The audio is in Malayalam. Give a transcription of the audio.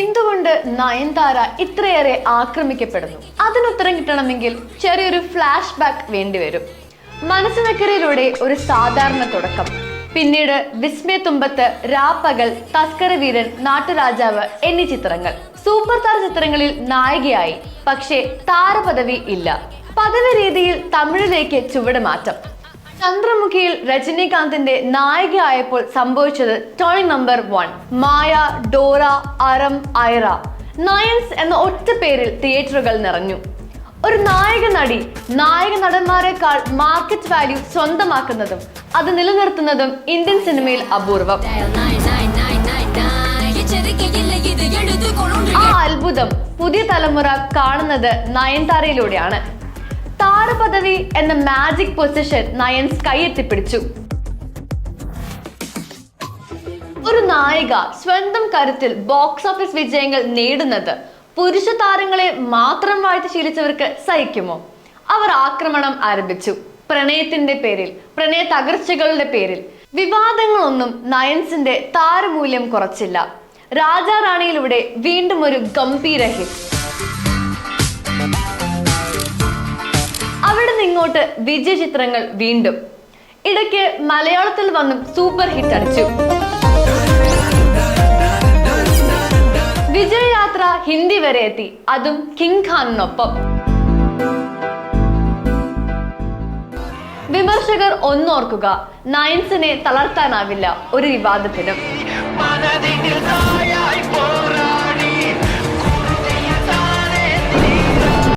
എന്തുകൊണ്ട് നയൻതാര ഇത്രയേറെ ആക്രമിക്കപ്പെടുന്നു? അതിനുത്തരം കിട്ടണമെങ്കിൽ ചെറിയൊരു ഫ്ലാഷ് ബാക്ക് വേണ്ടിവരും. മനസ്സിനക്കരയിലൂടെ ഒരു സാധാരണ തുടക്കം, പിന്നീട് വിസ്മയത്തുമ്പത്ത്, രാപ്പകൽ, തസ്കരവീരൻ, നാട്ടുരാജാവ് എന്നീ ചിത്രങ്ങൾ. സൂപ്പർ താര ചിത്രങ്ങളിൽ നായികയായി, പക്ഷേ താരപദവി ഇല്ല. പദവി രീതിയിൽ തമിഴിലേക്ക് ചുവടുമാറ്റം. ചന്ദ്രമുഖിയിൽ രജനീകാന്തിന്റെ നായികയായപ്പോൾ സംഭവിച്ചത് ടേണിംഗ് നമ്പർ 1. മായ, ഡോറ, അരം, ഐറ, നയൻസ് എന്ന ഒറ്റ പേരിൽ തിയേറ്ററുകൾ നിറഞ്ഞു. ഒരു നായിക നടി നായക നടന്മാരെക്കാൾ മാർക്കറ്റ് വാല്യൂ സ്വന്തമാക്കുന്നതും അത് നിലനിർത്തുന്നതും ഇന്ത്യൻ സിനിമയിൽ അപൂർവം. ആ അത്ഭുതം പുതിയ തലമുറ കാണുന്നത് നയൻതാരയിലൂടെയാണ്. താരപദവി എന്ന മാജിക് പൊസിഷൻ നയൻസ് കൈയെത്തിപ്പിടിച്ചു. ഒരു നായിക സ്വന്തം കരുത്തിൽ ബോക്സ് ഓഫീസ് വിജയങ്ങൾ നേടുന്നത് പുരുഷ താരങ്ങളെ മാത്രം വാഴ്ത്തി ശീലിച്ചവർക്ക് സഹിക്കുമോ? അവർ ആക്രമണം ആരംഭിച്ചു. പ്രണയത്തിന്റെ പേരിൽ, പ്രണയ തകർച്ചകളുടെ പേരിൽ. വിവാദങ്ങളൊന്നും നയൻസിന്റെ താരമൂല്യം കുറച്ചില്ല. രാജാ റാണിയിലൂടെ വീണ്ടും ഒരു ഗംഭീര ഹിറ്റ്. അവിടെ നിന്നിങ്ങോട്ട് വിജയ ചിത്രങ്ങൾ വീണ്ടും. ഇടയ്ക്ക് മലയാളത്തിൽ വന്നും സൂപ്പർ ഹിറ്റ് അടിച്ചു. വിജയയാത്ര ഹിന്ദി വരെ എത്തി, അതും കിങ് ഖാനിനൊപ്പം. വിമർശകർ ഒന്നോർക്കുക, നയൻസിനെ തളർത്താനാവില്ല ഒരു വിവാദത്തിനും.